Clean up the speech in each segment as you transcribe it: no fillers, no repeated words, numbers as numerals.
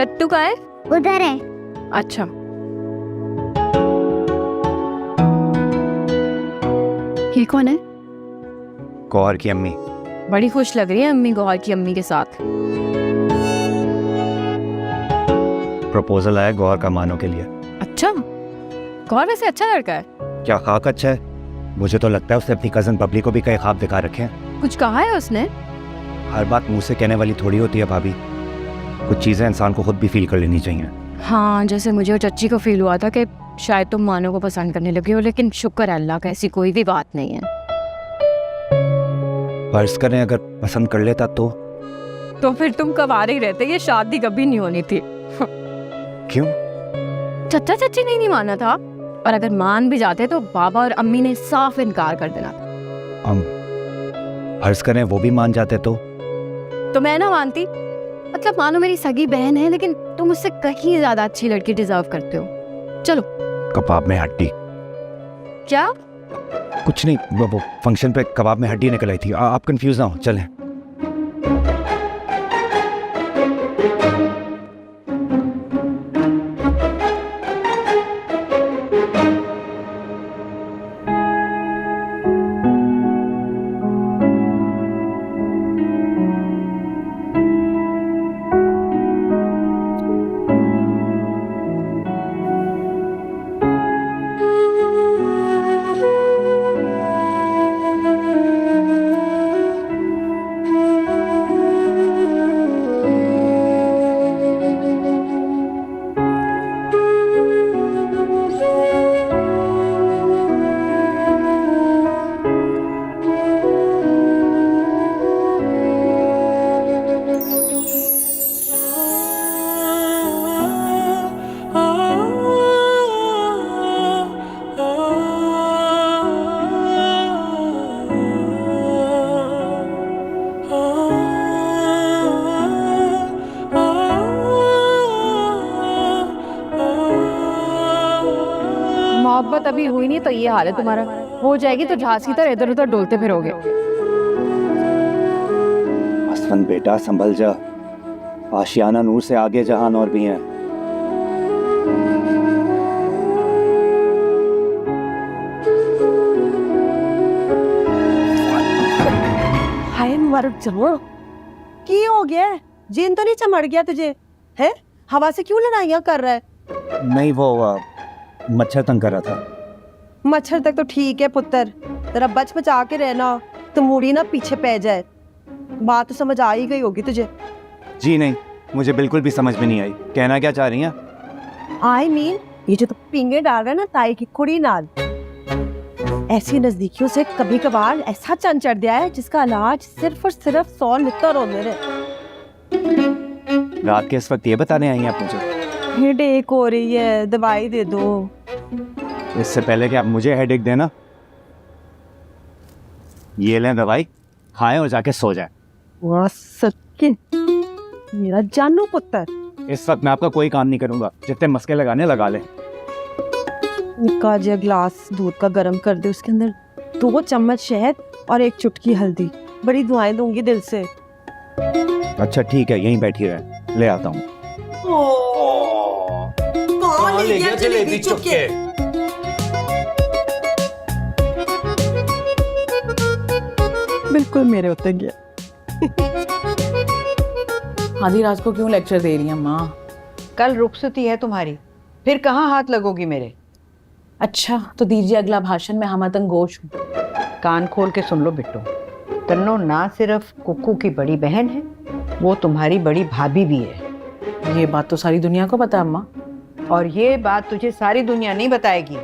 लट्टू कहाँ है? उधर है। अच्छा, ये कौन है? गौहर की अम्मी। बड़ी खुश लग रही है अम्मी गौहर की अम्मी के साथ। प्रपोजल आया गौहर का मानो के लिए। अच्छा, गौहर वैसे अच्छा लड़का है। क्या खाक अच्छा है? मुझे तो लगता है उसने अपनी कजन बबली को भी कई ख्वाब दिखा रखे हैं। कुछ कहा है उसने? हर बात मुंह से कहने वाली थोड़ी होती है भाभी, कुछ चीजें इंसान को खुद भी फील कर लेनी चाहिए। हाँ, जैसे मुझे और चच्ची को फील हुआ था कि शायद तुम मानो को पसंद करने लगे हो, लेकिन शुक्र है अल्लाह का ऐसी कोई भी बात नहीं है। फर्ज करें अगर पसंद कर लेता तो फिर तुम कवारे ही रहते, ये शादी कभी नहीं होनी थी। क्यों? चच्चा चच्ची नहीं माना था, और अगर मान भी जाते तो बाबा और अम्मी ने साफ इनकार कर देना था। फर्ज करें वो भी मान जाते तो मैं ना मानती। मतलब मानो मेरी सगी बहन है, लेकिन तुम उससे कहीं ज्यादा अच्छी लड़की डिजर्व करते हो। चलो। कबाब में हड्डी? क्या? कुछ नहीं, वो फंक्शन पे कबाब में हड्डी निकल आई थी। आप कंफ्यूज ना हो, चलें। मोहब्बत अभी हुई नहीं तो ये हाल है तुम्हारा। हो जाएगी तो जहाज की तरह इधर उधर डोलते फिरोगे। असफन बेटा संभल जा, आशियाना नूर से आगे जहान और भी हैं। हाय मर जाओ, की हो गया? जीन तो नहीं चमड़ गया तुझे? है हवा से क्यों लड़ाइयाँ कर रहा है? नहीं, वो मच्छर तंग कर रहा था। मच्छर तक तो ठीक है पुत्र, तेरा बच बचा के रहना, तो मुड़ी ना पीछे पै जाए। बात तो समझ आ ही गई होगी तुझे। जी नहीं, मुझे बिल्कुल भी समझ में नहीं आई। कहना क्या चाह रही हैं? आई मीन ये जो तो पिंगे डाल रहा है ना ताई की कुड़ी नाल, ऐसी नजदीकियों से कभी कभार ऐसा चंद चढ़ गया है जिसका इलाज सिर्फ और सिर्फ 100 लिटर होने रहे। रात के इस वक्त ये बताने आई हैं आप मुझे? हेडेक हो रही है, दवाई दे दो। इससे पहले कि आप मुझे हेडेक देना, ये लें दवाई, खाएं और जाके सो जाएं। वाह सच्ची मेरा जानू पुत्र। इस वक्त मैं आपका कोई काम नहीं करूंगा, जितने मस्के लगाने लगा ले। निक्का जिहा ग्लास दूध का गर्म कर दे, उसके अंदर 2 चम्मच शहद और 1 चुटकी हल्दी। बड़ी दुआएं दूंगी दिल से। अच्छा ठीक है, यहीं बैठी रहे, ले आता हूँ। कौन ले गया जलेबी चुप के? बिल्कुल मेरे होते गया। आधी रात को क्यों लेक्चर दे रही है माँ? कल रुखसती है तुम्हारी, फिर कहाँ हाथ लगोगी मेरे? अच्छा तो दीजिए अगला भाषण, में हमतंग गोश हूँ। कान खोल के सुन लो बिट्टो, तन्नो ना सिर्फ कुक्कू की बड़ी बहन है, वो तुम्हारी बड़ी भाभी भी है। ये बात तो सारी दुनिया को पता है अम्मा। और ये बात तुझे सारी दुनिया नहीं बताएगी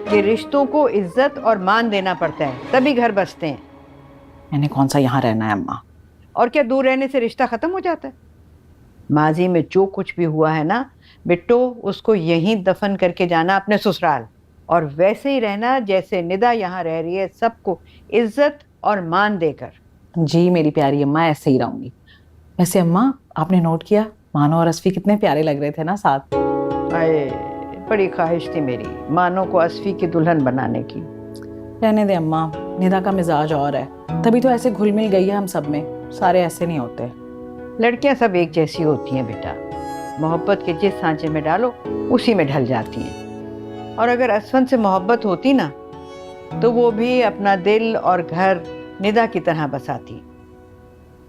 कि रिश्तों को इज्जत और मान देना पड़ता है, तभी घर बसते हैं। मैंने कौन सा यहाँ रहना है अम्मा? और क्या दूर रहने से रिश्ता खत्म हो जाता है? माजी में जो कुछ भी हुआ है ना बिट्टो, उसको यहीं दफन करके जाना अपने ससुराल, और वैसे ही रहना जैसे निदा यहाँ रह रही है, सबको इज्जत और मान देकर। जी मेरी प्यारी अम्मा, ऐसे ही रहूंगी। वैसे अम्मा आपने नोट किया मानो और असफी कितने प्यारे लग रहे थे ना साथ? अरे बड़ी ख्वाहिश थी मेरी मानो को असफी की दुल्हन बनाने की। रहने दे अम्मा, निदा का मिजाज और है, तभी तो ऐसे घुल मिल गई है हम सब में। सारे ऐसे नहीं होते। लड़कियां सब एक जैसी होती हैं बेटा, मोहब्बत के जिस सांचे में डालो उसी में ढल जाती हैं। और अगर असफन से मोहब्बत होती ना तो वो भी अपना दिल और घर निदा की तरह बसाती।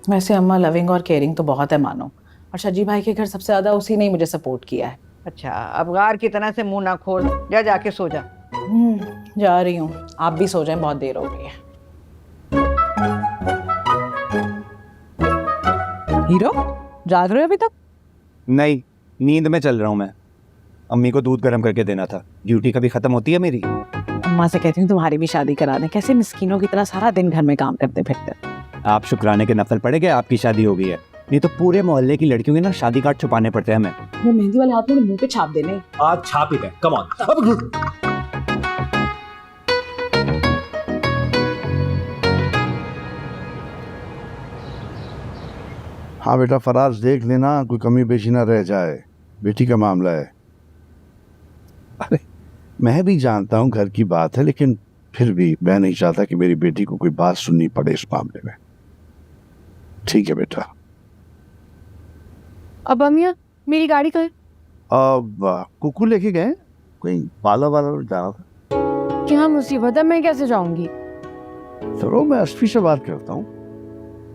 वैसे अम्मा लविंग और केयरिंग तो बहुत है मानो, और शजी भाई के घर सबसे ज्यादा उसी ने ही मुझे सपोर्ट किया है। अच्छा, अब गार की तरह से मुंह ना खोल, जा जाके सो जा। जा रही हूँ, आप भी सो जाएं, बहुत देर हो गई है। हीरो, जाग रहे हो अभी तक? नहीं, नींद में चल रहा हूँ मैं। अम्मी को दूध गर्म करके देना था, ड्यूटी कभी खत्म होती है मेरी। अम्मा से कहती हूँ तुम्हारी भी शादी करा दें, कैसे मिस्किनों की तरह सारा दिन घर में काम करते फिरते। आप शुक्राने के नफल पड़े गए, आपकी शादी हो गई है, नहीं तो पूरे मोहल्ले की लड़कियों के ना शादी कार्ड छुपाने पड़ते हैं हमें। वो मेहंदी वाले हाथ में मुंह पे छाप देने। आज छाप ही दें, कम ऑन। हाँ बेटा फराज, देख लेना कोई कमी पेशी ना रह जाए, बेटी का मामला है। अरे मैं भी जानता हूँ घर की बात है, लेकिन फिर भी मैं नहीं चाहता कि मेरी बेटी को कोई बात सुननी पड़े इस मामले में। ठीक है बेटा। अब अमिया मेरी गाड़ी कहाँ है? अब कुकू लेके गए, कोई वाला जाना था। क्या मुसीबत है, मैं कैसे जाऊंगी? चलो मैं अस्फी से बात करता हूँ।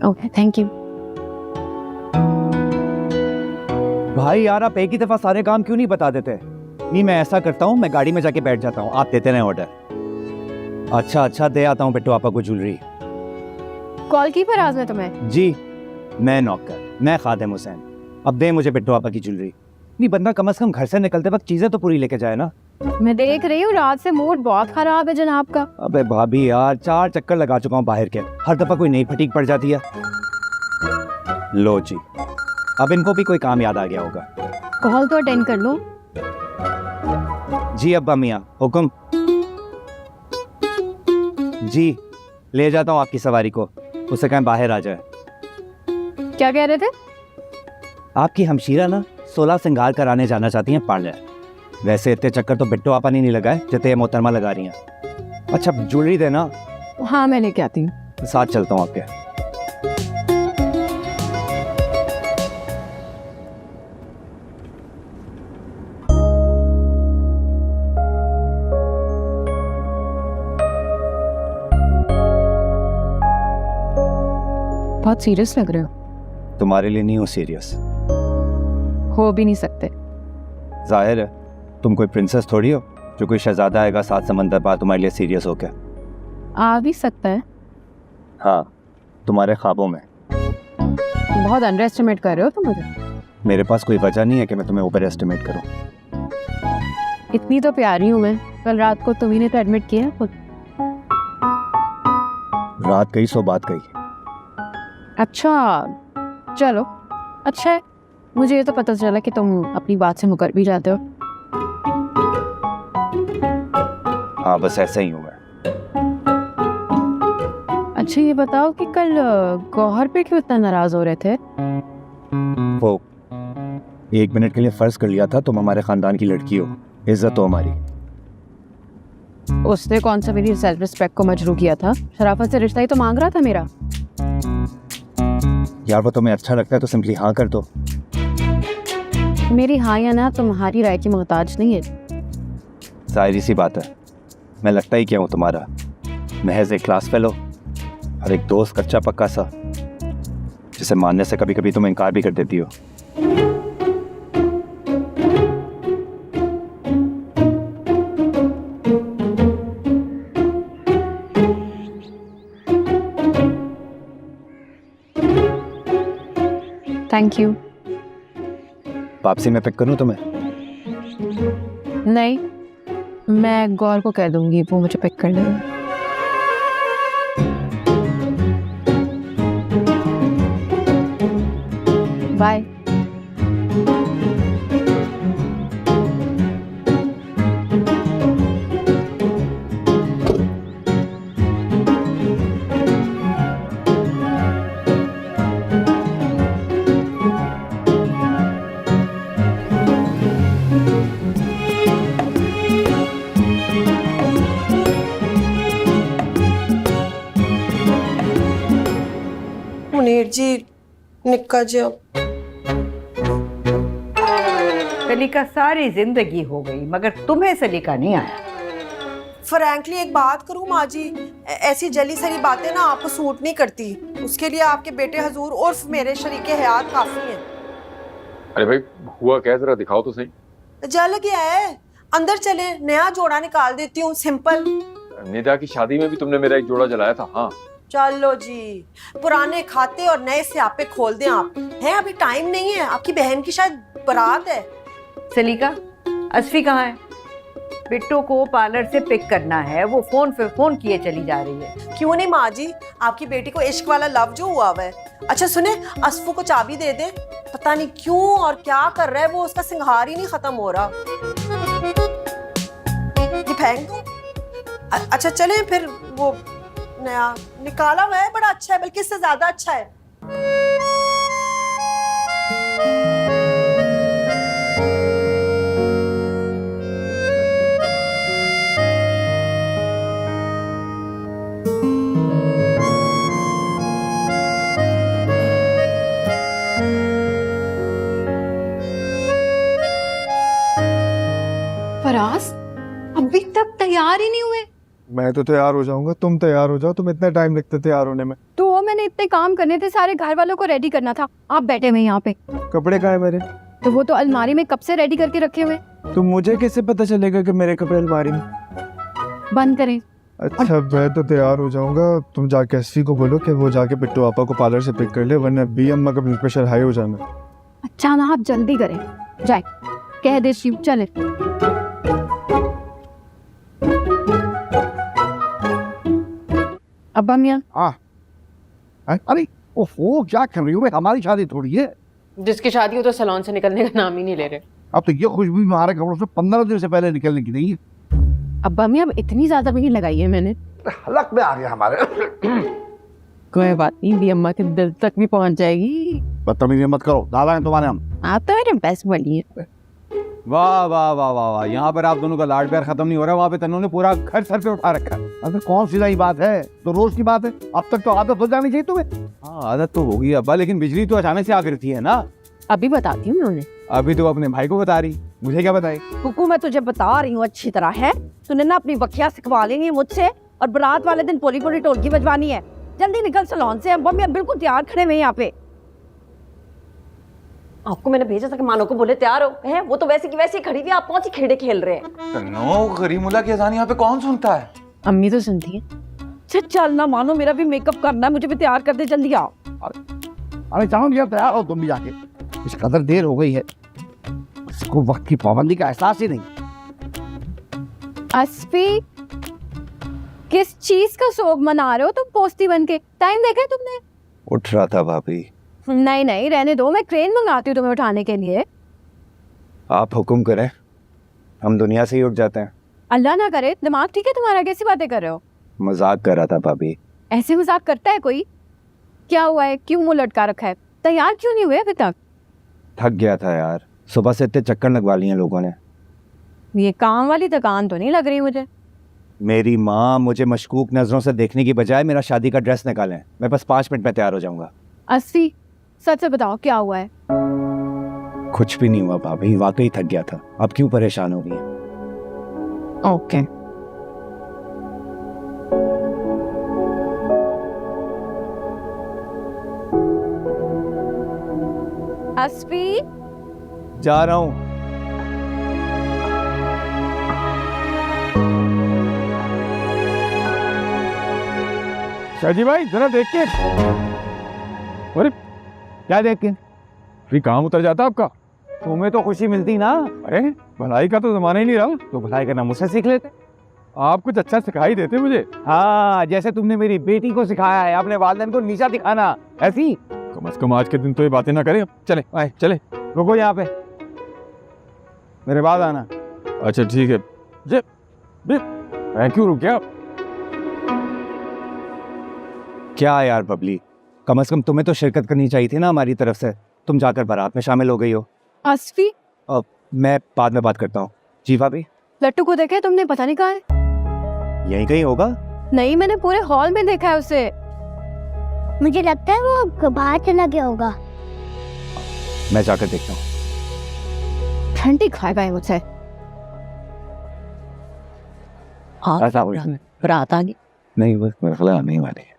Okay, thank you. भाई यार, आप एक ही दफा सारे काम क्यों नहीं बता देते? नहीं, मैं ऐसा करता हूँ, मैं गाड़ी में जाके बैठ जाता हूँ, आप देते रहें ऑर्डर। अच्छा, दे आता हूँ बिट्टू आपा को ज्वेलरी। कॉल की फराज में तुम्हें? जी, मैं नौकर, मैं खादिम हुसैन। अब दे मुझे बिट्टू आपा की ज्वेलरी। नहीं, बंदा कम से कम घर से निकलते वक्त चीजें तो पूरी लेके जाए ना। मैं देख रही हूँ रात से मूड बहुत खराब है जनाब का। अबे भाभी यार, 4 चक्कर लगा चुका हूँ बाहर के, हर दफा कोई नई फटीक पड़ जाती है। लो जी, अब इनको भी कोई काम याद आ गया होगा। कॉल तो अटेंड कर लो। जी अब्बा मियाँ, हुक्म। जी, ले जाता हूँ आपकी सवारी को, उससे कहें बाहर आ जाए। क्या कह रहे थे? आपकी हमशीरा ना 16 श्रृंगार कराने जाना चाहती हैं पार्लर। वैसे इतने चक्कर तो बिट्टू आपा ने नहीं लगाए जितने ये मोहतरमा लगा रही हैं। अच्छा, ज्वेलरी देना। हाँ, मैं लेके आती हूँ। साथ चलता हूँ आपके। बहुत सीरियस लग रहे हो। तुम्हारे लिए नहीं हो सीरियस। हो भी नहीं सकते। जाहिर है, तुम कोई प्रिंसेस थोड़ी हो जो कोई शहजादा आएगा 7 समंदर पार तुम्हारे लिए सीरियस हो क्या? आ भी सकता है। हाँ, तुम्हारे ख्वाबों में। बहुत अंडर एस्टिमेट कर रहे हो तुम मुझे। मेरे पास कोई वजह नहीं है कि मैं तुम्हें ओवर एस्टिमेट करूं। इतनी तो प्यारी हूँ मैं, कल रात को तुम्ही ने तो एडमिट किया खुद। रात कही सो बात कही। अच्छा, चलो अच्छा है, मुझे ये तो पता चला कि तुम अपनी बात से मुकर भी जाते हो। हाँ, बस ऐसा ही हूँ मैं। अच्छा ये बताओ कि कल गौहर पे क्यों इतना नाराज हो रहे थे? वो 1 मिनट के लिए फर्ज कर लिया था तुम हमारे खानदान की लड़की हो, इज्जत हो हमारी। उसने कौन सा मेरी सेल्फ रिस्पेक्ट को मजरू किया था? शराफत से रिश्ता ही तो मांग रहा था मेरा। यार वो तुम्हें अच्छा लगता है तो सिंपली हाँ कर दो। मेरी हाँ या ना तुम्हारी राय की मोहताज नहीं है। जाहिर सी बात है, मैं लगता ही क्या हूँ तुम्हारा, महज एक क्लास फेलो और एक दोस्त कच्चा पक्का सा, जिसे मानने से कभी कभी तुम इनकार भी कर देती हो। Thank you. वापसी में पिक करूँ तुम्हें? नहीं, मैं गौर को कह दूंगी, वो मुझे पिक कर लेगा। बाय। मुनीर जी निक्का जिहा सलीका सारी जिंदगी हो गई मगर तुम्हें सलीका नहीं आया। फ्रैंकली एक बात करूं माँ जी, ऐसी जली सरी बातें ना आपको सूट नहीं करती। उसके लिए आपके बेटे हजूर उर्फ मेरे शरीके हयात काफी हैं। अरे भाई हुआ क्या, जरा दिखाओ तो सही। जल गया है, अंदर चले नया जोड़ा निकाल देती हूँ, सिंपल। निदा की शादी में भी तुमने मेरा एक जोड़ा जलाया था। हाँ चलो जी, पुराने खाते और नए स्यापे खोल दें आप। हैं अभी टाइम नहीं है, आपकी बहन की शायद बारात है। सलीका, असफी कहाँ है? बिट्टू को पार्लर से पिक करना है, वो फोन पे फोन किए चली जा रही है। क्यों नहीं माँ जी, आपकी बेटी को इश्क वाला लव जो हुआ हुआ है। अच्छा सुने, असफू को चाबी दे दे, पता नहीं क्यों और क्या कर रहा है वो, उसका सिंगार ही नहीं खत्म हो रहा। ये फेंक दूं? अच्छा चले फिर, वो नया निकाला हुआ है, बड़ा अच्छा है, बल्कि इससे ज्यादा अच्छा है। फराज अभी तक तैयार ही नहीं हुए। मैं तो तैयार हो जाऊंगा, तुम तैयार हो जाओ। तुम इतना टाइम लगता तैयार होने में? तो वो मैंने इतने काम करने थे, सारे घर वालों को रेडी करना था, आप बैठे हुए यहाँ पे। कपड़े कहाँ है मेरे? तो वो तो अलमारी में कब से रेडी करके रखे हुए। तो मुझे कैसे पता चलेगा कि मेरे कपड़े अलमारी में? बंद करें। अच्छा मैं तो तैयार हो जाऊंगा, तुम जाके एसपी को बोलो कि वो जाके बिट्टू आपा को पार्लर से पिक कर ले, वरना बी अम्मा का ब्लड प्रेशर हाई हो जाना। अच्छा ना, आप जल्दी करें, जाए कह दे शिव चले। अब्बा मियाँ। अरे ओहो क्या कर रही हो? हमारी शादी थोड़ी है। जिसकी शादी हो तो सैलून से निकलने का नाम ही नहीं ले रहे। अब तो ये खुशबू हमारे कपड़ों से 15 दिन से पहले निकलने की नहीं है। अब्बा मियाँ अब इतनी ज्यादा भीड़ लगाई है मैंने। हलक में आ गया हमारे। कोई बात नहीं, बी अम्मा के दिल तक भी पहुंच जाएगी। बदतमीजी मत करो, दादा है तुम्हारे हम। आप तो मेरे बेस्ट बनी है। वाह वाह वाह वाह वाह, यहाँ पर आप दोनों का लाड प्यार खत्म नहीं हो रहा, वहाँ पे तन्नू ने पूरा घर सर पे उठा रखा है। अरे कौन सी नई बात है, तो रोज की बात है। अब तक तो आदत हो जानी चाहिए तुम्हें। हाँ आदत तो होगी अब्बा, लेकिन बिजली तो अचानक से आकर थी है ना। अभी बताती हूँ मैं उन्हें। अभी तो अपने भाई को बता रही, मुझे क्या बताई? कुकू मैं तुझे बता रही हूँ अच्छी तरह है, तूने ना अपनी बखिया सिखवा लेनी है मुझसे, और बारात वाले दिन पोली पोली ढोलकी बजवानी है। जल्दी निकल सैलून से, अब्बा मियाँ बिल्कुल तैयार खड़े हुए यहाँ पे। आपको मैंने भेजा था कि मानो को बोले तैयार हो, है वो तो वैसे की वैसे ही खड़ी थी, आप कौन सी खेड़े खेल रहे हैं? तन्नू, करीमुल्लाह की अज़ान यहाँ पे कौन सुनता है? अम्मी तो सुनती है। अच्छा चल ना मानो, मेरा भी मेकअप करना है, मुझे भी तैयार कर दे, जल्दी आओ। अरे जाओ यार, तैयार हो तुम भी जाके। इस कदर देर हो गई है, इसको वक्त की पाबंदी का एहसास ही नहीं। अस्फी, किस चीज का शोक मना रहे हो तुम पोस्ती बन के? टाइम देखा है तुमने? उठ रहा था भाभी। नहीं नहीं रहने दो, मैं क्रेन मंगाती हूँ तुम्हें उठाने के लिए। आप हुक्म करें, हम दुनिया से ही उठ जाते हैं। अल्लाह ना करे, दिमाग ठीक है तुम्हारा? कैसी बातें कर रहे हो? मजाक कर रहा था भाभी। ऐसे मजाक करता है कोई? क्या हुआ है, क्यों मुंह लटका रखा है? तैयार क्यों नहीं हुए अभी तक? थक गया था यार, सुबह से इतने चक्कर लगवा लिए लोगों ने। ये काम वाली थकान तो नहीं लग रही मुझे। मेरी माँ मुझे मशकूक नजरों से देखने की बजाय मेरा शादी का ड्रेस निकालें, मैं बस 5 मिनट में तैयार हो जाऊंगा। अस्फी सच से बताओ क्या हुआ है? कुछ भी नहीं हुआ भाभी, वाकई थक गया था। अब क्यों परेशान हो रही है? ओके। अस्फी जा रहा हूँ। शाहजी भाई जरा देख के। अरे क्या देख के? फिर काम उतर जाता आपका। तुम्हें तो खुशी मिलती ना। अरे भलाई का तो जमाना ही नहीं रहा। तो भलाई करना मुझसे सीख लेते। आप कुछ अच्छा सिखाई देते मुझे। हाँ, जैसे तुमने मेरी बेटी को सिखाया है अपने वालिदैन को नीचा दिखाना, ऐसी। कम से कम आज के दिन तो ये बातें ना करें। चले आए, चले। रुको यहाँ पे, मेरे बाद आना। अच्छा ठीक है। जे मैं क्यों रुक गया? क्या यार बबली, कम से कम तुम्हें तो शिरकत करनी चाहिए थी ना हमारी तरफ से। तुम जाकर बारात में शामिल हो गई हो। अस्फी, मैं बाद में बात करता हूँ। जी भाभी। लट्टू को देखा है तुमने? पता नहीं कहाँ है। यहीं कहीं होगा। नहीं, मैंने पूरे हॉल में देखा है उसे। मुझे लगता है वो बाहर चला गया होगा। मैं जाकर देखता हूँ। घंटी खाएगा ये मुझसे। ऐसा हो गया। रात आ गई। नहीं बस मेरे ख्याल आने ही वाली है।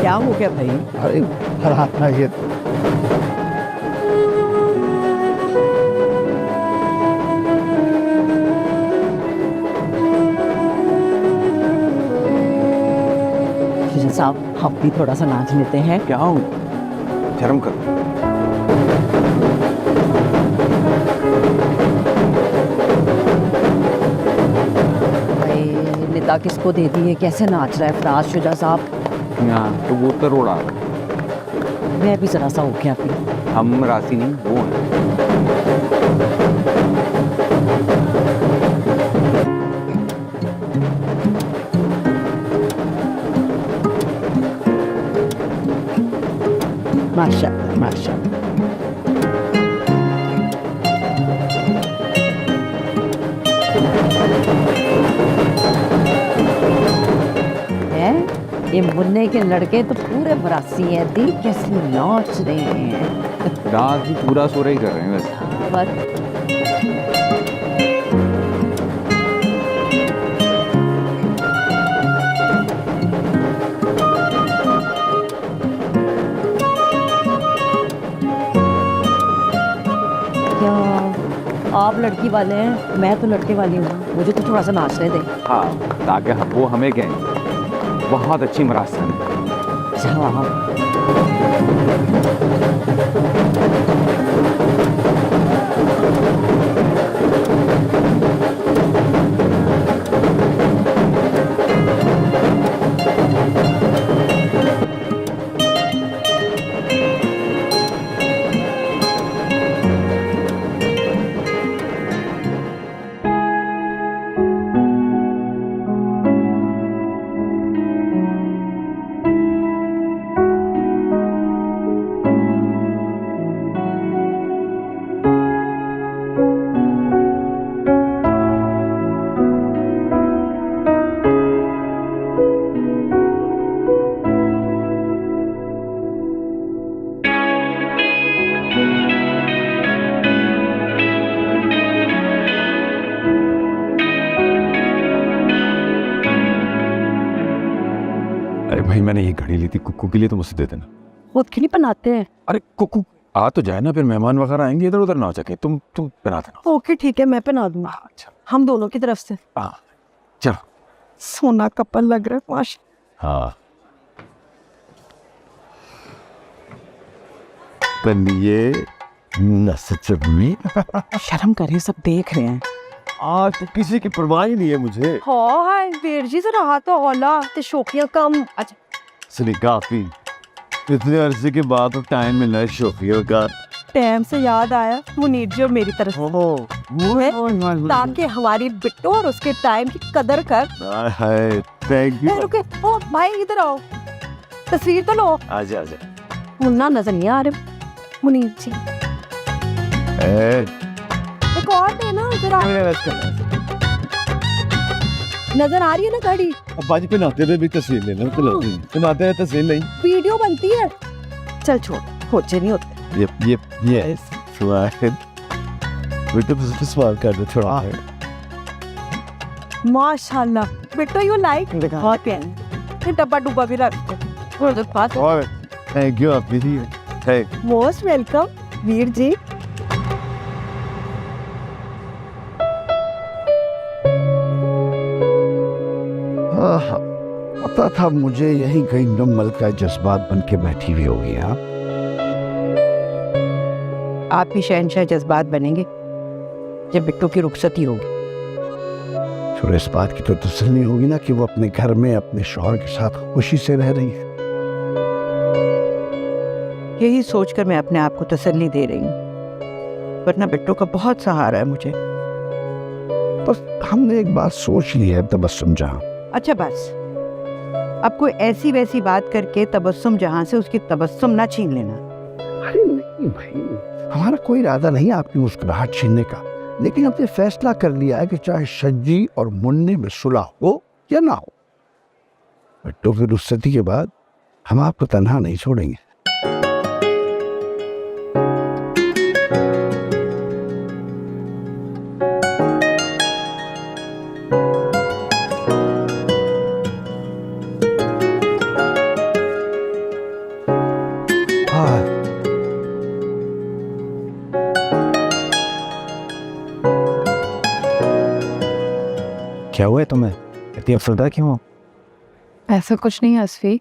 क्या हो गया भाई? अरे रात में ये शीशा साहब, हम भी थोड़ा सा नाच लेते हैं। क्या हूँ शर्म कर। भाई निदा किसको दे दी है? कैसे नाच रहा है फराज शुजा साहब? तो वो तो रोड़ा मैं भी जरा सा हो गया फिर। हम राशि नहीं वो है। माशाअल्लाह माशाअल्लाह। है ये मुन्ने के लड़के तो पूरे बरासी हैं। दी कैसे नाच रहे हैं। रात भी पूरा सो रही कर रहे हैं वैसे। बस क्या आप लड़की वाले हैं? मैं तो लड़के वाली हूँ, मुझे तो थोड़ा सा नाचने दें। हाँ ताकि वो हमें कहें बहुत अच्छी मरासन है। अच्छा हाँ। अरे भाई मैंने ये घड़ी ली थी कुक्कू के लिए, तो मुझसे दे देना। खुद के लिए बनाते हैं। अरे कुक्कू आ तो जाए ना, फिर मेहमान वगैरह आएंगे इधर उधर ना हो सके। तुम पहना देना। ओके ठीक है, मैं पहना दूंगा। अच्छा हम दोनों की तरफ से। हाँ चलो। सोना कपल लग रहा है माशा। हाँ बनिए नसचमी। शर्म करे, सब देख रहे हैं। आज तो किसी की परवाह ही नहीं है मुझे। हाय वीर जी जरा हाथ होला ते शोखियां कम। अच्छा सुनी काफी इतने अरसे के बाद तो टाइम मिला है शोफियों का। टाइम से याद आया मुनीर जी और मेरी तरफ से वो है ताकि हमारी बिट्टू और उसके टाइम की कदर कर। Hi thank you. रुके ओ भाई इधर आओ, तस्वीर तो लो। आजा आजा। मुन्ना नजर नहीं आ रहे मुनीर जी। एक और देना जरा। नजर आ रही है ना घड़ी? अब बाजी पे नहाते हुए भी तस्वीर लेना तो लगती है। तो नहाते हुए तस्वीर नहीं। वीडियो बनती है। चल छोड़, खोचे नहीं होते। ये स्वागत बेटे मुझे सवाल कर दो थोड़ा है। माशाल्लाह बेटा यू लाइक बहुत प्यारा। डब्बा डुब्बा भी रख दो। और थैंक यू आप भी है। Most welcome Veer ji. पता था मुझे यही कहीं नम्मल का जज्बात बन के बैठी हुई होगी। हाँ आप भी शहंशाह जज्बात बनेंगे जब बिट्टू की रुखसती होगी। थोड़ा इस बात की तो तसल्ली होगी ना कि वो अपने घर में अपने शौहर के साथ खुशी से रह रही है। यही सोचकर मैं अपने आप को तसल्ली दे रही हूँ, वरना बिट्टू का बहुत सहारा है मुझे। बस हमने एक बात सोच ली है तबस्सुम जहां, अच्छा बस, अब कोई ऐसी वैसी बात करके तबस्सुम जहां से उसकी तबस्सुम ना छीन लेना। अरे नहीं भाई, हमारा कोई इरादा नहीं आपकी मुस्कुराहट छीनने का, लेकिन हमने फैसला कर लिया है कि चाहे शज्जी और मुन्ने में सुलह हो या ना हो, तो फिर उस सदी के बाद हम आपको तन्हा नहीं छोड़ेंगे। क्या हुआ है तुम्हें? इतनी अफसरदा क्यों हो? ऐसा कुछ नहीं है असफी।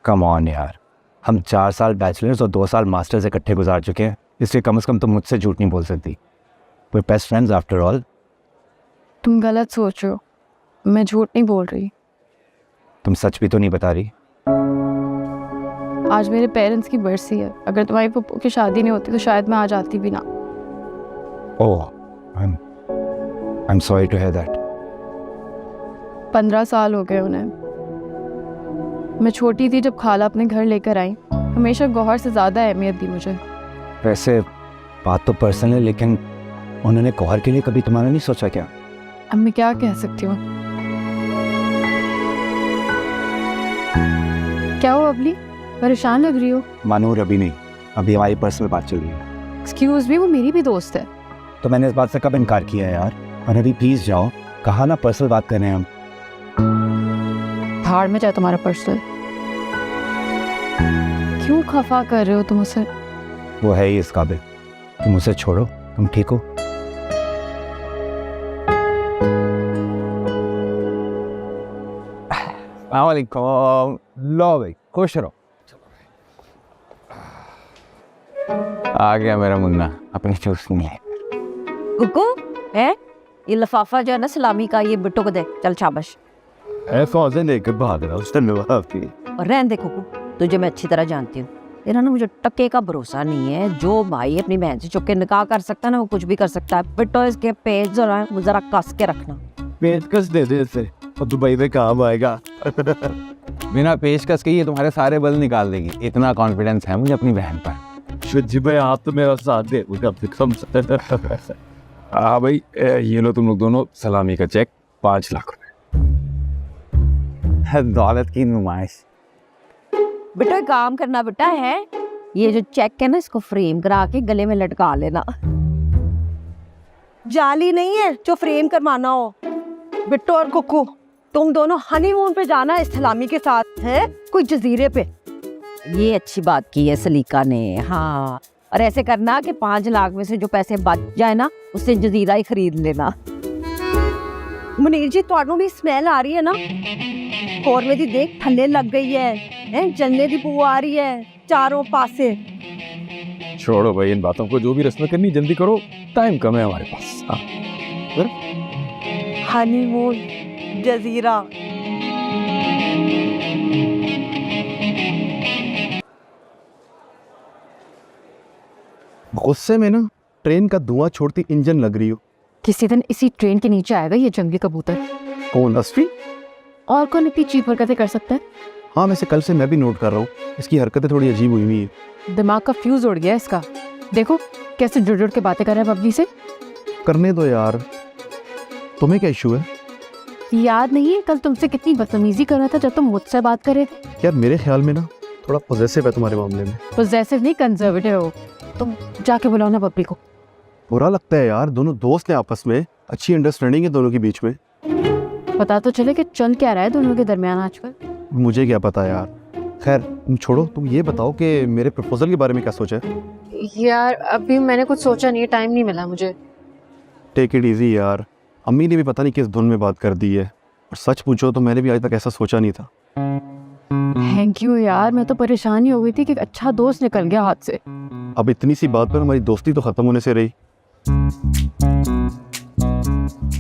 कम ऑन यार, हम 4 साल बैचलर्स और 2 साल मास्टर्स इकट्ठे गुजार चुके हैं, इसलिए कम से कम तुम मुझसे झूठ नहीं बोल सकती। We best friends after all. तुम गलत सोच रहे हो, मैं झूठ नहीं बोल रही। तुम सच भी तो नहीं बता रही। आज मेरे पेरेंट्स की बरसी है, अगर तुम्हारी पप्पू की शादी नहीं होती तो शायद मैं आ जाती भी ना। Oh, I am sorry to hear that. 15 साल हो गए उन्हें। मैं छोटी थी जब खाला अपने घर लेकर आई, हमेशा गौहर से ज़्यादा अहमियत दी मुझे। वैसे बात तो पर्सनल है, लेकिन उन्होंने गौहर के लिए कभी तुम्हारा नहीं सोचा क्या? अब मैं क्या कह सकती हूँ। क्या हो अबली, परेशान लग रही हो? मानूर अभी नहीं, अभी हमारी पर्सनल बात चल रही है। एक्सक्यूज मी, वो मेरी भी दोस्त है। तो मैंने इस बात से कब इनकार किया है यार? और अभी प्लीज जाओ, कहा ना पर्सनल बात कर रहे हैं हम। भाड़ में जाए तुम्हारा पर्सनल। क्यों खफा कर रहे हो तुम उसे? वो है ही इस काबिल। तुम उसे छोड़ो, तुम ठीक हो? अस्सलामुअलैकुम। लो भाई, खुश रहो। आ गया मेरा मुन्ना अपनी चूसनी है। कुकू है, ये लिफाफा जो है ना सलामी का, ये बिट्टो को दे। चल शाबाश। ऐसा से लेकर भाग रहा और रहने दे कुकू, तुझे मैं अच्छी तरह जानती हूँ, तेरा ना मुझे टक्के का भरोसा नहीं है। जो भाई अपनी बहन से चुप के निकाह कर सकता है ना, वो कुछ भी कर सकता है। बिट्टो इसके पेज जरा कस के रखना। पेचकस दे दे इसे और दुबई में काम आएगा। बिना पेशकश के ये तुम्हारे सारे बल निकाल देगी, इतना कॉन्फिडेंस है मुझे अपनी बहन पर। शुद्धि भाई आप तो मेरा साथ दे, हाँ भाई, ये लो तुम लोग दोनों सलामी का चेक, 5 लाख रुपए। दौलत की नुमाइश। बेटा एक काम करना बेटा है, ये जो चेक है ना, इसको फ्रेम करा के गले में लटका लेना। जाली नहीं है जो फ्रेम करवाना हो। बिट्टो और कुकू, तुम दोनों हनीमून पे जाना है सलामी के साथ, है कोई जजीरे पे। ये अच्छी बात की है सलीका ने। हाँ, और ऐसे करना कि 5 लाख में से जो पैसे बच जाए ना, उससे जजीरा ही खरीद लेना। मुनीर जी, तुहानू भी स्मेल आ रही है ना? और मेरी देख थल्ले लग गई है, जलने की बू आ रही है चारों पासे। छोड़ो भाई इन बातों को, जो भी रस्में करनी जल्दी करो, टाइम कम है हमारे पास। हाँ। हनीमून, जजीरा। गुस्से में ना ट्रेन का धुआं छोड़ती इंजन लग रही हो। किसी दिन इसी ट्रेन के नीचे आएगा ये जंगली कबूतर। कौन, असफी? और कौन इतनी चीप हरकतें कर सकता है? हाँ, वैसे कल से मैं भी नोट कर रहा हूँ, इसकी हरकतें थोड़ी अजीब हुई हुई है। दिमाग का फ्यूज उड़ गया इसका। देखो कैसे जुड़ जुड़ के बातें कर रहा है बबली से। करने दो यार, तुम्हें क्या इशू है? याद नहीं है कल तुमसे कितनी बदतमीजी कर रहा था जब तुम मुझसे बात कर रहे थे? यार मेरे ख्याल में ना थोड़ा पॉजेसिव है तुम्हारे मामले में। पॉजेसिव नहीं, कंजर्वेटिव हो तुम। जाके बुलाओ ना बबली को। बुरा लगता है यार, दोनों दोस्त हैं आपस में, अच्छी अंडरस्टैंडिंग है दोनों के बीच में। पता तो चले कि चल क्या रहा है दोनों के दरमियान आजकल। मुझे क्या पता यार। खैर तुम छोड़ो, तुम ये बताओ कि मेरे प्रपोजल के बारे में क्या सोचा है? यार अभी मैंने कुछ सोचा नहीं है, टाइम नहीं मिला मुझे। टेक इट इजी यार, अम्मी ने भी पता नहीं किस धुन में बात कर दी है, और सच पूछो तो मैंने भी आज तक ऐसा सोचा नहीं था। थैंक यू यार, मैं तो परेशान ही हो गई थी कि अच्छा दोस्त निकल गया हाथ से। अब इतनी सी बात पर हमारी दोस्ती तो खत्म होने से रही।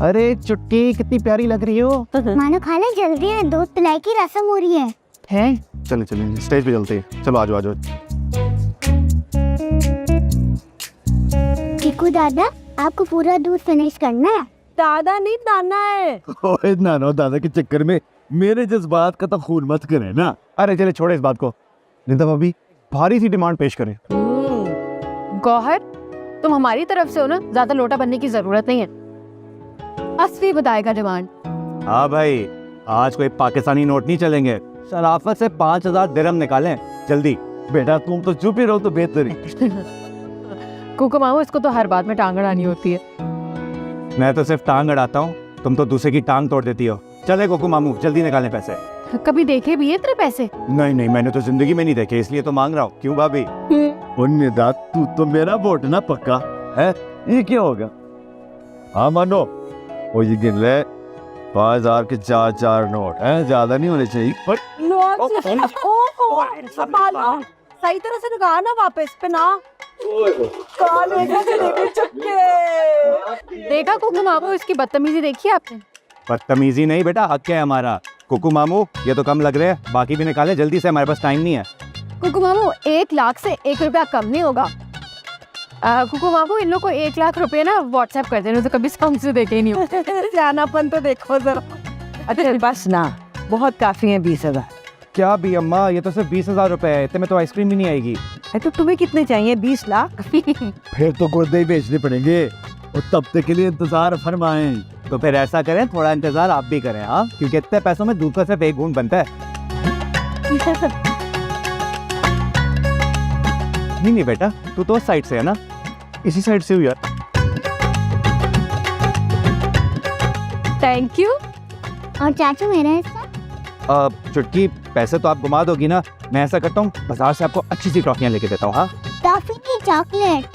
अरे चुटकी कितनी प्यारी लग रही हो। मानो खाला जल्दी है, दूध पिलाई की रस्म हो रही है। चले चले स्टेज पे चलते हैं, चलो आजो आजो। टीकू दादा, आपको पूरा दूध फिनिश करना है। दादा नहीं नाना है। ओए नाना दादा के चक्कर में मेरे जज्बात का तो खून मत करे ना। अरे चले छोड़े इस बात को। निदा भाभी भारी सी डिमांड पेश करें। गौहर, तुम हमारी तरफ से हो ना, ज्यादा लोटा बनने की जरूरत नहीं है। असली बताएगा डिमांड। हाँ भाई, आज कोई पाकिस्तानी नोट नहीं चलेंगे। शराफत से 5000 दिरहम निकालें जल्दी। बेटा तुम तो चुप ही रहो तो बेहतर ही। कुकु मामू, इसको तो हर बात में टांग अड़ानी होती है। मैं तो सिर्फ टांग अड़ाता हूँ, तुम तो दूसरे की टांग तोड़ देती हो। चले कोकू मामू, जल्दी निकालें पैसे। कभी देखे भी है तेरे पैसे? नहीं नहीं, मैंने तो जिंदगी में नहीं देखे, इसलिए तो मांग रहा हूँ। क्यों भाभी? निदा तू तो मेरा वोट ना पक्का है, ये क्या होगा? हाँ मानो, वो ये गिन ले 5000 के 4 नोट हैं, ज्यादा नहीं होने चाहिए। पर सही तरह से निकाल ना वापस पे ना। देखा कुकु मामू, इसकी बदतमीजी देखी आपने? बदतमीजी नहीं बेटा, हक है हमारा। कुकू मामू ये तो कम लग रहे हैं, बाकी भी निकाले जल्दी से, हमारे पास टाइम नहीं है। कुकु मामू, 1 लाख से 1 रुपया कम नहीं होगा। कुकु मामू, इन लोग को 1 लाख रुपए ना व्हाट्सएप कर देना, तो कभी हमसे देखे ही नहीं हो। जानापन तो देखो जरा। अच्छा बस ना, बहुत काफी है 20,000। क्या भी अम्मा, ये तो सिर्फ 20,000 रुपए है, इतने में तो आइसक्रीम भी नहीं आएगी। तो तुम्हें कितने चाहिए? 20 लाख? फिर तो गुर्दे ही बेचने पड़ेंगे, और तब तक के लिए इंतजार फरमाएं। तो फिर ऐसा करें, थोड़ा इंतजार आप भी करें। हाँ, क्योंकि इतने पैसों में दूध का सिर्फ 1 घूंट बनता है। नहीं बेटा, तू तो उस साइड से है ना। इसी साइड से हूँ यार। Thank you. और चाचू मेरा हिस्सा? चुटकी, पैसे तो आप घुमा दोगी ना। मैं ऐसा करता हूँ, बाजार से आपको अच्छी सी टॉफियाँ लेके देता हूँ। हाँ, टॉफी की चॉकलेट।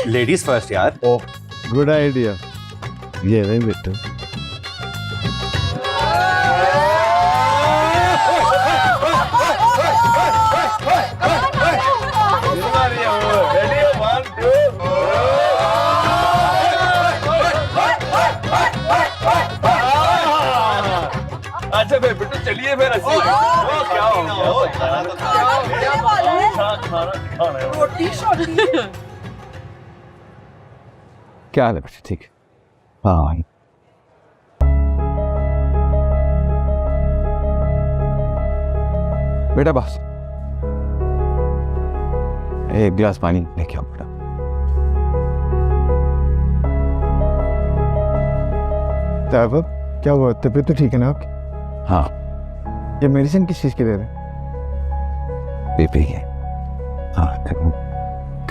लेडीज फर्स्ट यार। Oh good idea. ये नहीं बेटा, अच्छा बेटा चलिए फिर। क्या हाल है बेटा? ठीक है। हाँ, बेटा बस एक गिलास पानी लेके आओ बेटा। क्या हुआ? तबीयत तो ठीक है ना आपकी? हाँ। ये मेडिसिन किस चीज़ के दे रहे? बीपी है। हाँ,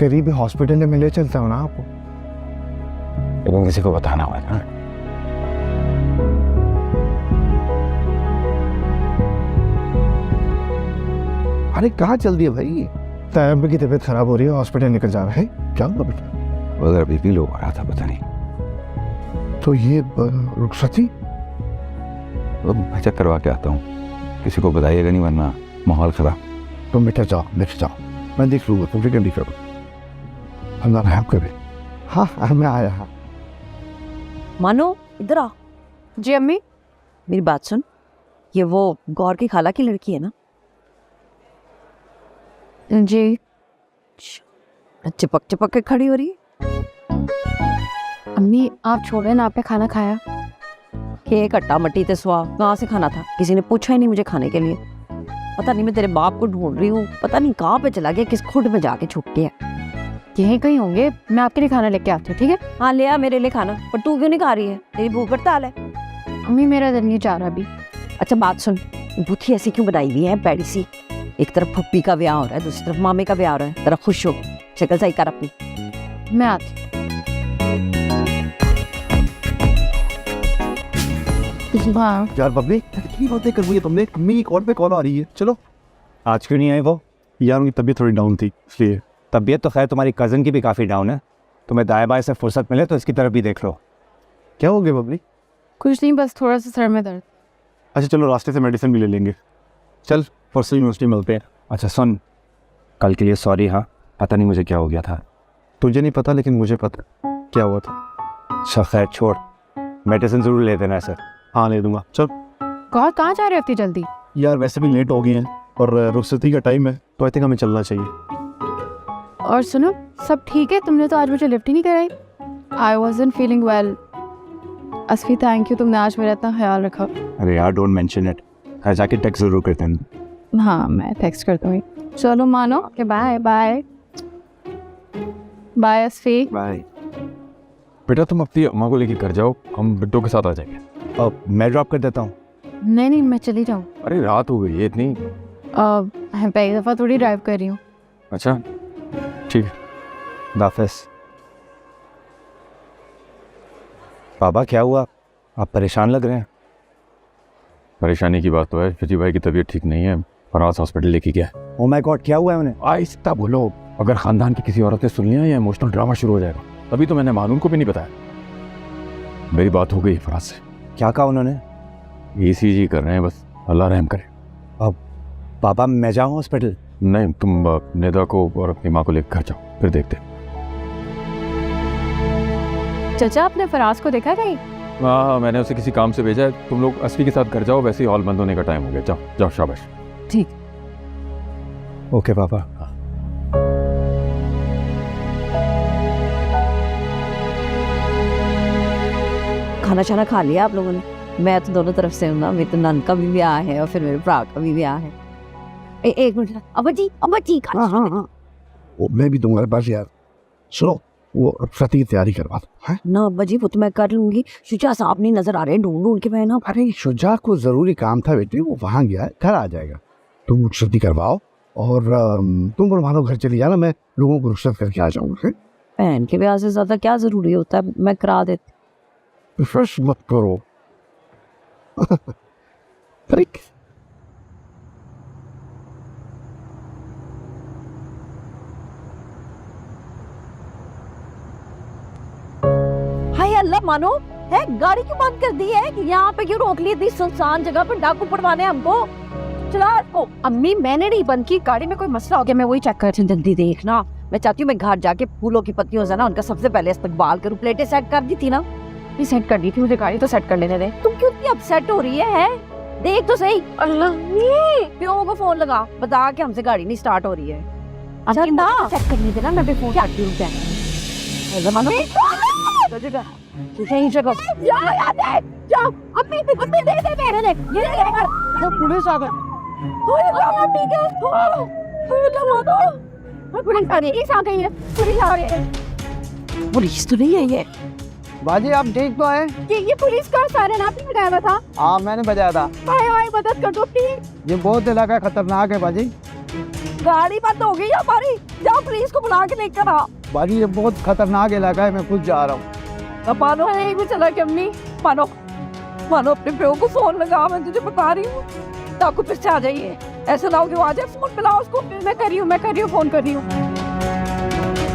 करीब हॉस्पिटल में ले चलता हूँ ना आपको। लेकिन किसी को बताना हुआ ना। अरे कहाँ चल दिया भाई? तैयब की तबीयत खराब हो रही है, हॉस्पिटल निकल जा रहा है। क्या हुआ बेटा? उधर बीपी लो हो रहा था, पता नहीं। तो ये रुखसती मैं चेक करवा के आता हूँ। किसी को बताइएगा नहीं वरना माहौल खराब। तुम बेटा जाओ, लेके जाओ, मैं देख लूँगा, तुम फिक्र नहीं करो। अल्लाह रहम करे। हाँ मैं आया। हाँ मानो इधर आ। जी अम्मी। मेरी बात सुन, ये वो गौर की खाला की लड़की है ना? जी। चिपक चिपक के खड़ी हो रही है। अम्मी आप छोड़े ना, आपने खाना खाया? केक अट्टा मट्टी ते सुहा कहाँ से खाना था? किसी ने पूछा ही नहीं मुझे खाने के लिए। पता नहीं, मैं तेरे बाप को ढूंढ रही हूँ, पता नहीं कहाँ पे चला गया, किस खुड में जाके छुप गया। यहीं कहीं होंगे, मैं आपके लिए खाना लेके आती हूँ। ठीक है? हाँ ले आ मेरे लिए खाना। पर तू क्यों नहीं खा रही है? तेरी भूख हड़ताल है? अम्मी मेरा दिल नहीं चाह रहा अभी। अच्छा बात सुन, बुथी ऐसी क्यों बनाई हुई है बैडी सी? एक तरफ पप्पी का ब्याह हो रहा है, दूसरी तरफ मामे का ब्याह हो रहा है। जरा खुश हो, शक्ल सही कर अपनी। मैं आती। यार बबली कितनी बातें कर रही है तुमने? अम्मी की कॉल पे कॉल आ रही है। चलो। आज क्यों नहीं आए वो? यार उनकी तबीयत थोड़ी डाउन थी इसलिए। तबीयत तो खैर तुम्हारी कज़न की भी काफ़ी डाउन है। तुम्हें दाएं बाएं से फुर्सत मिले तो इसकी तरफ भी देख लो। क्या हो गया बबली? कुछ नहीं, बस थोड़ा सा सर में दर्द। अच्छा चलो, रास्ते से मेडिसिन भी ले लेंगे। चल परसों यूनिवर्सिटी मिलते हैं। अच्छा सुन, कल के लिए सॉरी। हाँ, पता नहीं मुझे क्या हो गया था। तुझे नहीं पता लेकिन मुझे पता क्या हुआ था। अच्छा खैर छोड़, मेडिसिन ज़रूर ले देना सर। हाँ ले दूंगा। चल। कहाँ जा रहे हो इतनी जल्दी? यार वैसे भी लेट हो गए हैं और रुखसती का टाइम है, तो आई थिंक हमें चलना चाहिए। और सुनो, सब ठीक है? तुमने तो आज मुझे लिफ्ट ही नहीं कराई। I wasn't feeling well. असफी थैंक यू, तुमने आज मेरा इतना ख्याल रखा। अरे यार डोंट मेंशन इट, घर जाके टेक्स्ट जरूर करते हैं। हाँ मैं टेक्स्ट कर दूँगी। चलो मानो कि bye bye bye Asfi. Bye. बेटा तुम अपनी अम्मा को लेके घर जाओ, हम बिट्टो के साथ आ जाएंगे। अब मैं ड्रॉप कर देता हूँ। नहीं नहीं मैं चली जाऊँ। अरे रात हो गई है इतनी। मैं पहली दफ़ा थोड़ी ड्राइव कर रही हूँ। अच्छा ठीक है। वापस। बाबा क्या हुआ, आप परेशान लग रहे हैं। परेशानी की बात तो है, फिजी भाई की तबीयत ठीक नहीं है, फराज हॉस्पिटल लेके गया। ओह माय गॉड, क्या हुआ है उन्हें। आहिस्ता बोलो, अगर खानदान की किसी औरत ने सुन लिया या इमोशनल ड्रामा शुरू हो जाएगा। तभी तो मैंने मानून को भी नहीं बताया। मेरी बात हो गई फराज से। क्या कहा उन्होंने। ECG कर रहे हैं, बस अल्लाह रहम करे। अब पापा मैं जाऊँ हॉस्पिटल। नहीं तुम निदा को और अपनी माँ को लेकर घर जाओ, फिर देखते। चाचा आपने फराज को देखा कहीं। हाँ मैंने उसे किसी काम से भेजा है। तुम लोग असफी के साथ घर जाओ, वैसे ही हॉल बंद होने का टाइम हो गया। जाओ जाओ शाबाश। ठीक। ओके पापा। खाना शाना खा लिया आप लोगों ने। मैं तो दोनों तरफ से हूँ ना, मेरे तो नन का भी ब्याह है और फिर मेरे भरा का भी ब्याह है। एक मिनट अब्बा जी हाँ हाँ हाँ, वो मैं भी दूंगा बस यार। सुनो वो सती की तैयारी करवा दो। हैं ना अब्बा जी, वो तो मैं कर लूंगी। शुजा साहब नहीं नजर आ रहे, ढूंढ के मैं ना। अरे शुजा को जरूरी काम था बेटे, वो वहाँ गया है, घर आ जाएगा। तुम सती करवाओ और तुम और मानो घर चली जाना, मैं लोगों को रुखसत करके आ जाऊंगा। बहन के ब्याह से ज्यादा क्या जरूरी होता है, मैं करा देती। फ्रेश मत करो। ट्रिक। हाय अल्लाह, मानो है गाड़ी क्यों बंद कर दी है? यहाँ पे क्यों रोक ली इतनी सुनसान जगह पर? डाकू पड़वाने हमको। चला इसको। अम्मी मैंने नहीं बंद की, गाड़ी में कोई मसला हो गया, मैं वही चेक कर। जल्दी देखना। मैं चाहती हूँ मैं घर जाके फूलों की पत्तियों से ना उनका सबसे पहले इस्तकबाल करूँ। प्लेटें सेट कर दी थी ना। ये सेट कर दी थी, मुझे गाड़ी तो सेट कर लेने दे। तुम क्यों इतनी अपसेट हो रही है? देख तो सही। अल्लाह प्यो को फोन लगा, बता के हमसे गाड़ी नहीं स्टार्ट हो रही है। अच्छा ना चेक करने देना, मैं भी फोन करती हूँ। पुलिस आ गई। पुलिस तो नहीं है ये। बाजी आप ठीक तो है? ये पुलिस का सायरन आपने बजाया था? हाँ मैंने बजाया था। हाय मदद कर दो प्लीज। ये बहुत इलाका खतरनाक है बाजी। गाड़ी बंद हो गई हमारी, जाओ पुलिस को बुला के लेकर आ। बाजी ये बहुत खतरनाक इलाका है, मैं खुद जा रहा हूँ। मानो भी चला के अम्मी, मानो अपने प्यो को फोन लगा, मैं तुझे बता रही हूँ। डाकू फिर से आ जाइए, ऐसा ना हो कि वो आ जाए। फोन मिलाओ उसको। मैं कर रही हूँ, फोन कर रही हूँ।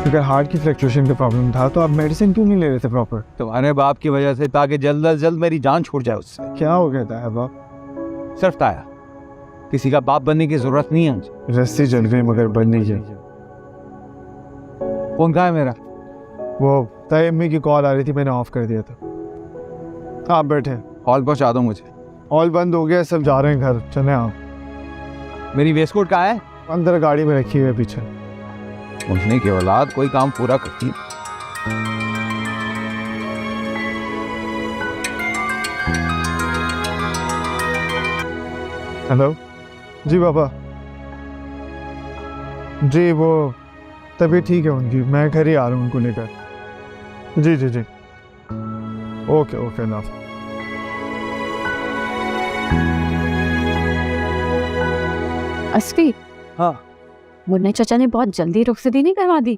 अगर हार्ट की फ्लक्चुएशन का प्रॉब्लम था तो आप मेडिसिन क्यों नहीं ले रहे थे प्रॉपर? तुम्हारे बाप की वजह से, ताकि जल्द अज जल्द मेरी जान छूट जाए उससे। क्या हो गया था बाप? सिर्फ ताया, किसी का बाप बनने की जरूरत नहीं है मुझे। रस्सी जल गई मगर बन नहीं गई। फोन कहाँ है मेरा? वो ताई अम्मी की कॉल आ रही थी, मैंने ऑफ कर दिया था। आप बैठे। हॉल पहुँचा दो मुझे। हॉल बंद हो गया, सब जा रहे हैं घर, चले आप। मेरी वेस्ट कोट कहाँ है? अंदर गाड़ी में रखी हुई है पीछे। उठने की औलाद कोई काम पूरा करती है। हेलो जी पापा जी, वो तबीयत ठीक है उनकी, मैं घर ही आ रहा हूँ उनको लेकर। जी जी जी ओके ओके ना। असफी। हाँ मुन्ने चाचा ने बहुत जल्दी रुखसती नहीं करवा दी।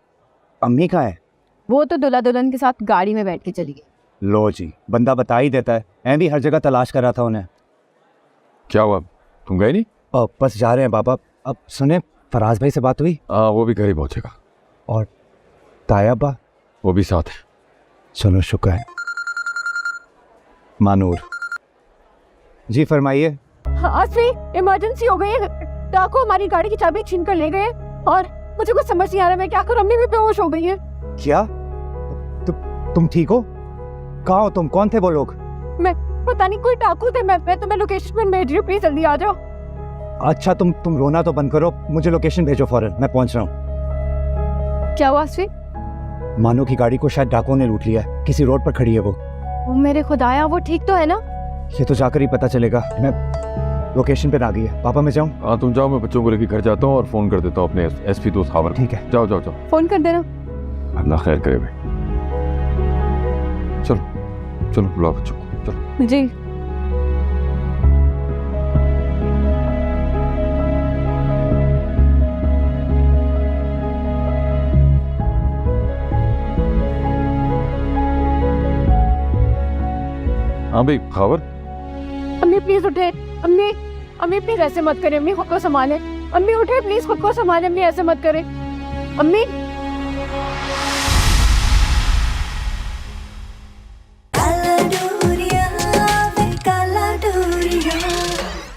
अम्मी कहाँ है? वो तो दुल्हा दुल्हन के साथ गाड़ी में बैठ के चली गई। लो जी, बंदा बता ही देता है। मैं भी हर जगह तलाश कर रहा था उन्हें। क्या हुआ, तुम गए नहीं? बस जा रहे हैं पापा। अब सुने, फराज भाई से बात हुई? वो भी घर ही पहुंचेगा। और ताया बा? वो भी साथ है। चलो शुक्र है। मानूर जी फरमाइए। असफी इमरजेंसी हो गई है, डाकू हमारी गाड़ी की चाबी छीन कर ले गए और मुझे कुछ समझ नहीं आ रहा मैं क्या करूं। अम्मी भी बेहोश हो गई है। क्या? तुम ठीक हो? कहाँ हो तुम? कौन थे वो लोग? मैं पता नहीं, कोई डाकू थे। मैं तुम्हें लोकेशन में भेज रही हूँ, प्लीज जल्दी आ जाओ। अच्छा तुम रोना तो बंद करो, मुझे लोकेशन भेजो फौरन, मैं पहुंच रहा हूँ। क्या हुआ असफी? मानो की गाड़ी को शायद डाकुओं ने लूट लिया है, किसी रोड पर खड़ी है वो। ओ मेरे खुदाया, वो ठीक तो है ना? ये तो जाकर ही पता चलेगा। मैं लोकेशन पे आ गई है। पापा मैं जाऊँ? हाँ तुम जाओ, मैं बच्चों को लेकर घर जाता हूँ और फोन कर देता हूँ अपने एसपी दोस्त खावर। ठीक है, जाओ जाओ जाओ। फोन कर देना। अल्लाह खैर करे भाई। चलो चलो बुलाओ बच्चों को, चलो। जी। हाँ भाई खावर। अम्मी प्लीज उठे। अम्मी, अम्मी प्लीज ऐसे मत करें। अम्मी खुद को संभाले। अम्मी उठे प्लीज, खुद को संभाले। अम्मी ऐसे मत करें। अम्मी